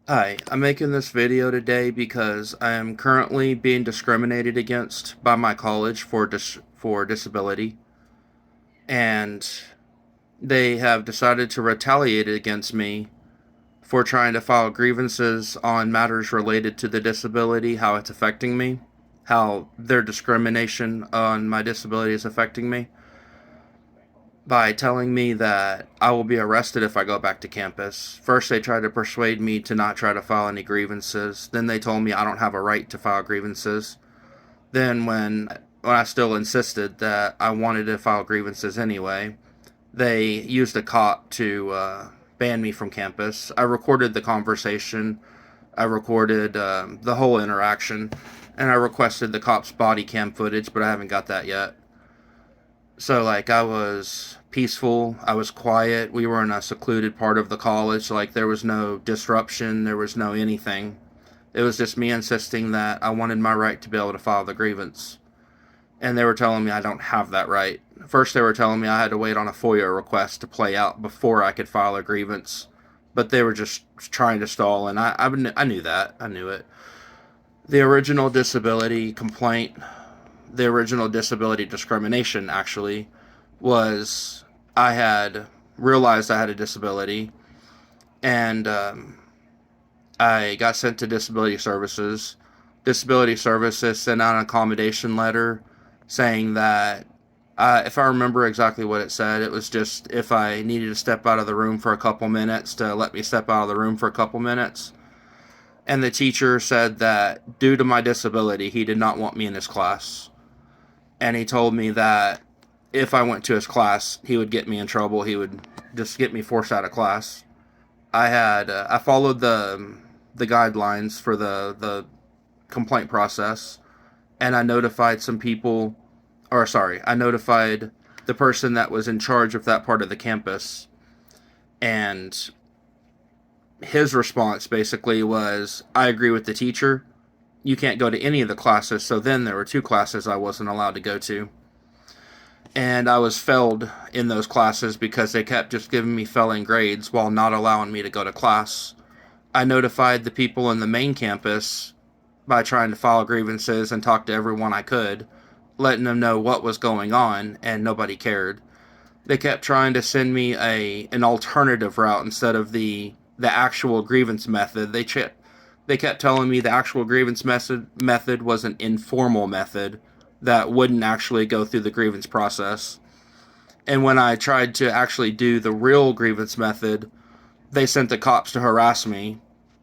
Hi, I'm making this video today because I am currently being discriminated against by my college for disability, and they have decided to retaliate against me for trying to file grievances on matters related to the disability, how it's affecting me, how their discrimination on my disability is affecting me, by telling me that I will be arrested if I go back to campus. First, they tried to persuade me to not try to file any grievances. Then they told me I don't have a right to file grievances. Then, when I still insisted that I wanted to file grievances anyway, they used a cop to ban me from campus. I recorded the conversation. I recorded the whole interaction, and I requested the cop's body cam footage, but I haven't got that yet. So, like, I was peaceful, I was quiet. We were in a secluded part of the college, so, like, there was no disruption, there was no anything. It was just me insisting that I wanted my right to be able to file the grievance. And they were telling me I don't have that right. First, they were telling me I had to wait on a FOIA request to play out before I could file a grievance. But they were just trying to stall, and I knew that. I knew it. The original disability complaint, the original disability discrimination, actually, was I had realized I had a disability, and I got sent to disability services. Disability services sent out an accommodation letter saying that, if I remember exactly what it said, it was just if I needed to step out of the room for a couple minutes, to let me step out of the room for a couple minutes. And the teacher said that due to my disability, he did not want me in his class. And he told me that if I went to his class, he would get me in trouble. He would just get me forced out of class. I followed the guidelines for the complaint process, and I notified some people, or sorry, I notified the person that was in charge of that part of the campus, and his response basically was, "I agree with the teacher. You can't go to any of the classes." So then there were two classes I wasn't allowed to go to, and I was failed in those classes because they kept just giving me failing grades while not allowing me to go to class. I notified the people in the main campus by trying to file grievances and talk to everyone I could, letting them know what was going on, and nobody cared. They kept trying to send me an alternative route instead of the actual grievance method. They kept telling me the actual grievance method was an informal method that wouldn't actually go through the grievance process. And when I tried to actually do the real grievance method, they sent the cops to harass me.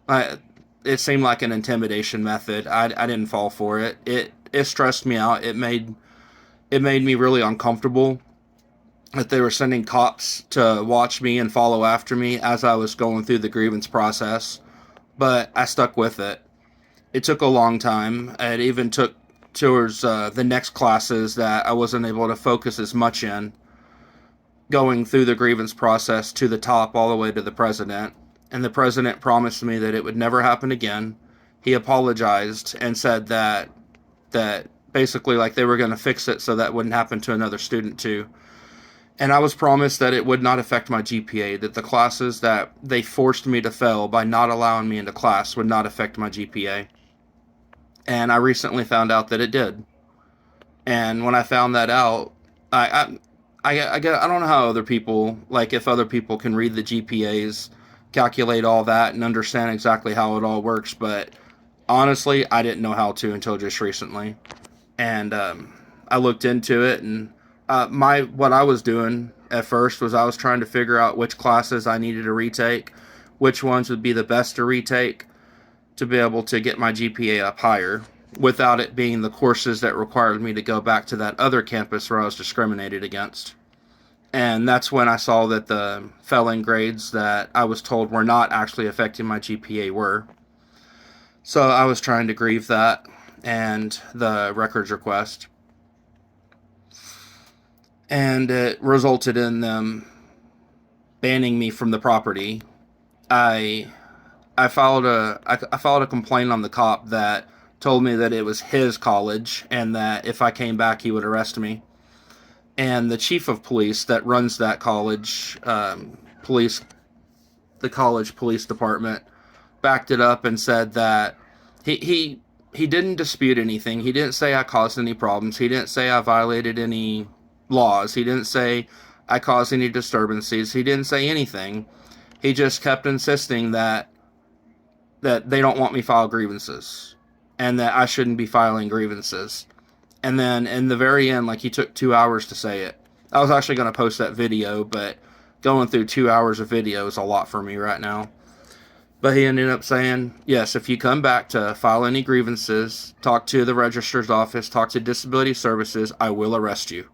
I, it seemed like an intimidation method. I didn't fall for it. It stressed me out. It made me really uncomfortable that they were sending cops to watch me and follow after me as I was going through the grievance process. But I stuck with it. It took a long time. It even took towards the next classes that I wasn't able to focus as much in, going through the grievance process to the top all the way to the president. And the president promised me that it would never happen again. He apologized and said that basically, like, they were going to fix it so that wouldn't happen to another student too. And I was promised that it would not affect my GPA, that the classes that they forced me to fail by not allowing me into class would not affect my GPA. And I recently found out that it did. And when I found that out, I don't know how other people, like, if other people can read the GPAs, calculate all that, and understand exactly how it all works. But honestly, I didn't know how to until just recently. And I looked into it, and my what I was doing at first was I was trying to figure out which classes I needed to retake, which ones would be the best to retake to be able to get my GPA up higher without it being the courses that required me to go back to that other campus where I was discriminated against. And that's when I saw that the failing grades that I was told were not actually affecting my GPA were. So I was trying to grieve that and the records request. And it resulted in them banning me from the property. I I filed a complaint on the cop that told me that it was his college and that if I came back he would arrest me. And the chief of police that runs that college, police the college police department, backed it up and said that he didn't dispute anything. He didn't say I caused any problems. He didn't say I violated any laws. He didn't say I caused any disturbances. He didn't say anything. He just kept insisting that they don't want me file grievances and that I shouldn't be filing grievances. And then in the very end, like, he took 2 hours to say it. I was actually going to post that video, but going through 2 hours of video is a lot for me right now. But he ended up saying, yes, if you come back to file any grievances, talk to the registrar's office, talk to disability services, I will arrest you.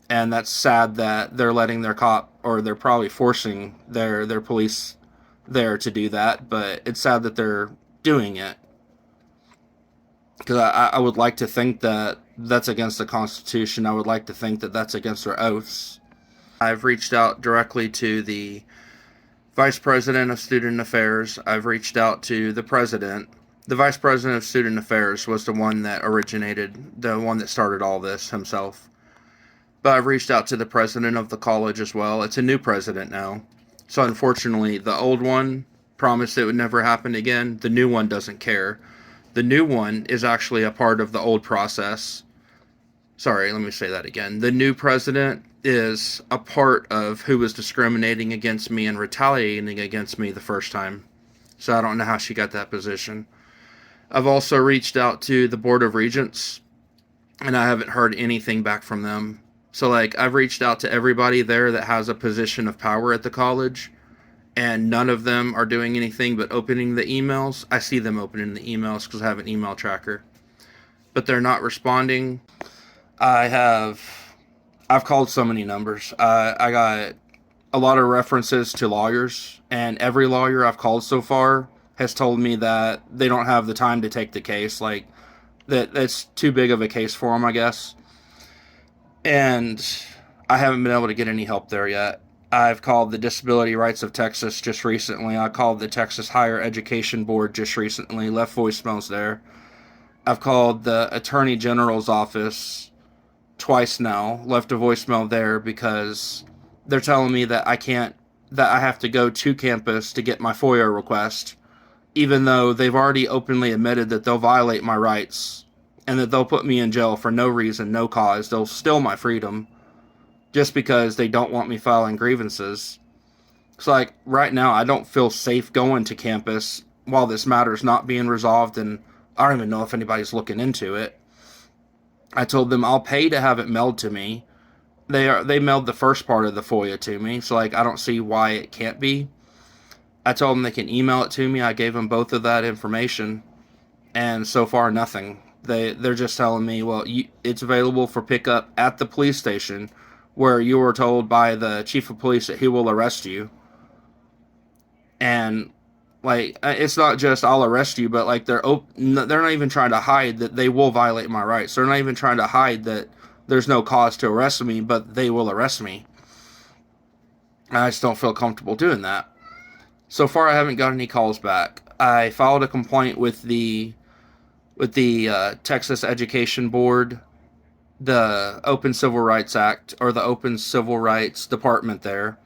And that's sad that they're letting their cop, or they're probably forcing their police there to do that, but it's sad that they're doing it. Because I would like to think that that's against the Constitution. I would like to think that that's against their oaths. I've reached out directly to the Vice President of Student Affairs. I've reached out to the President. The Vice President of Student Affairs was the one that originated, the one that started all this himself. But I've reached out to the President of the college as well. It's a new president now. So unfortunately, the old one promised it would never happen again. The new one doesn't care. The new one is actually a part of the old process. Sorry, let me say that again. The new president is a part of who was discriminating against me and retaliating against me the first time. So I don't know how she got that position. I've also reached out to the Board of Regents, and I haven't heard anything back from them. So, like, I've reached out to everybody there that has a position of power at the college, and none of them are doing anything but opening the emails. I see them opening the emails because I have an email tracker. But they're not responding. I've called so many numbers. I got a lot of references to lawyers, and every lawyer I've called so far has told me that they don't have the time to take the case. Like, that's too big of a case for them, I guess. And I haven't been able to get any help there yet. I've called the Disability Rights of Texas just recently. I called the Texas Higher Education Board just recently, left voicemails there. I've called the Attorney General's office twice now, left a voicemail there because they're telling me that I have to go to campus to get my FOI request, even though they've already openly admitted that they'll violate my rights and that they'll put me in jail for no reason, no cause. They'll steal my freedom just because they don't want me filing grievances. So, like, right now, I don't feel safe going to campus while this matter's not being resolved, and I don't even know if anybody's looking into it. I told them I'll pay to have it mailed to me. They mailed the first part of the FOIA to me, so, like, I don't see why it can't be. I told them they can email it to me. I gave them both of that information, and so far, nothing. They're just telling me, well, it's available for pickup at the police station, where you were told by the chief of police that he will arrest you. And, like, it's not just I'll arrest you, but, like, they're not even trying to hide that they will violate my rights. They're not even trying to hide that there's no cause to arrest me, but they will arrest me. I just don't feel comfortable doing that. So far, I haven't got any calls back. I filed a complaint with the Texas Education Board, the Open Civil Rights Act, or the Open Civil Rights Department there,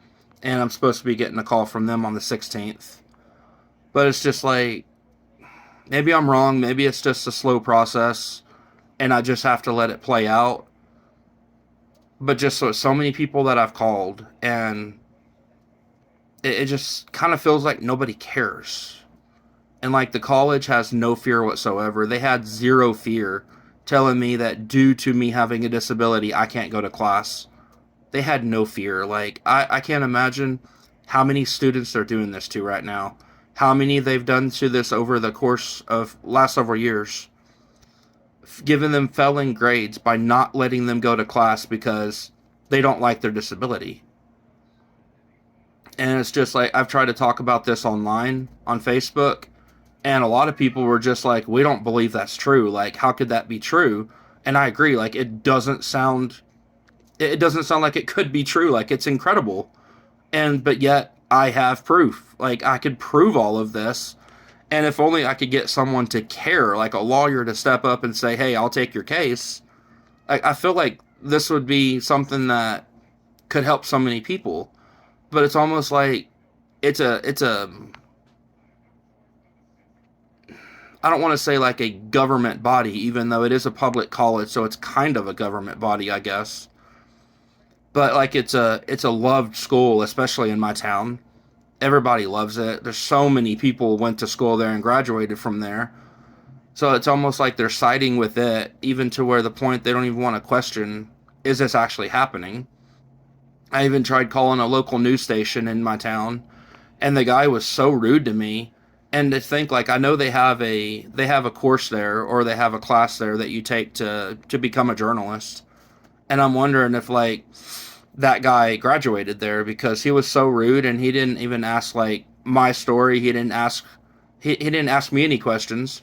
and I'm supposed to be getting a call from them on the 16th. But it's just like, maybe I'm wrong, maybe it's just a slow process, and I just have to let it play out. But just so many people that I've called, and it just kind of feels like nobody cares. And, like, the college has no fear whatsoever. They had zero fear telling me that due to me having a disability, I can't go to class. They had no fear. Like, I can't imagine how many students they're doing this to right now. How many they've done to this over the course of last several years. Giving them failing grades by not letting them go to class because they don't like their disability. And it's just like, I've tried to talk about this online, on Facebook, and a lot of people were just like, we don't believe that's true. Like, how could that be true? And I agree. Like, it doesn't sound like it could be true. Like, it's incredible. But yet, I have proof. Like, I could prove all of this. And if only I could get someone to care, like a lawyer to step up and say, hey, I'll take your case. I feel like this would be something that could help so many people. But it's almost like it's a I don't want to say like a government body, even though it is a public college, so it's kind of a government body, I guess. But like it's a loved school, especially in my town. Everybody loves it. There's so many people went to school there and graduated from there. So it's almost like they're siding with it, even to where the point they don't even want to question, is this actually happening? I even tried calling a local news station in my town, and the guy was so rude to me. And to think, like, I know they have a course there, or they have a class there that you take to become a journalist. And I'm wondering if, like, that guy graduated there, because he was so rude, and he didn't even ask, like, my story. He didn't ask me any questions,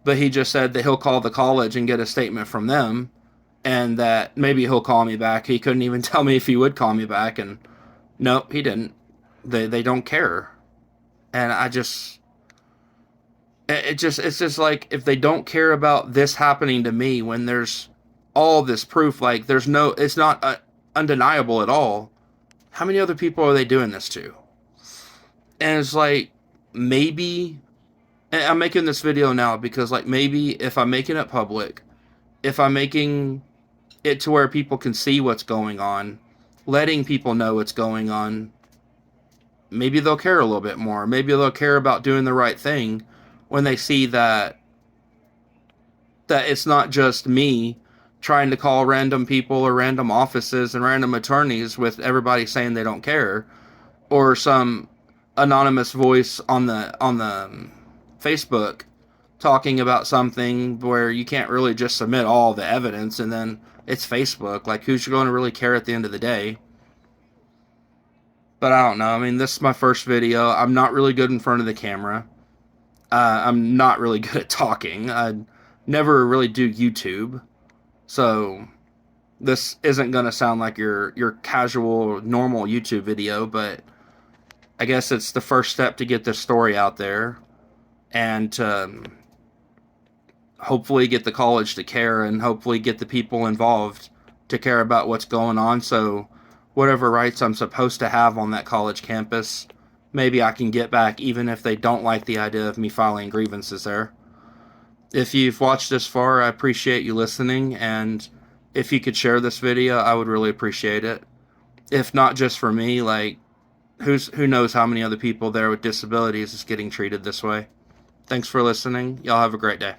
but he just said that he'll call the college and get a statement from them, and that maybe he'll call me back. He couldn't even tell me if he would call me back, and no, he didn't. They don't care. And it's just like, if they don't care about this happening to me, when there's all this proof, like, it's not undeniable at all. How many other people are they doing this to? And it's like, maybe, and I'm making this video now because, like, maybe if I'm making it public, if I'm making it to where people can see what's going on, letting people know what's going on, maybe they'll care a little bit more. Maybe they'll care about doing the right thing when they see that it's not just me trying to call random people or random offices and random attorneys with everybody saying they don't care, or some anonymous voice on the Facebook talking about something where you can't really just submit all the evidence, and then it's Facebook. Like, who's going to really care at the end of the day? But I don't know. I mean, this is my first video. I'm not really good in front of the camera. I'm not really good at talking. I never really do YouTube. So this isn't going to sound like your casual, normal YouTube video, but I guess it's the first step to get this story out there, and to hopefully get the college to care, and hopefully get the people involved to care about what's going on, so whatever rights I'm supposed to have on that college campus, maybe I can get back, even if they don't like the idea of me filing grievances there. If you've watched this far, I appreciate you listening, and if you could share this video, I would really appreciate it. If not just for me, like, who knows how many other people there with disabilities is getting treated this way. Thanks for listening. Y'all have a great day.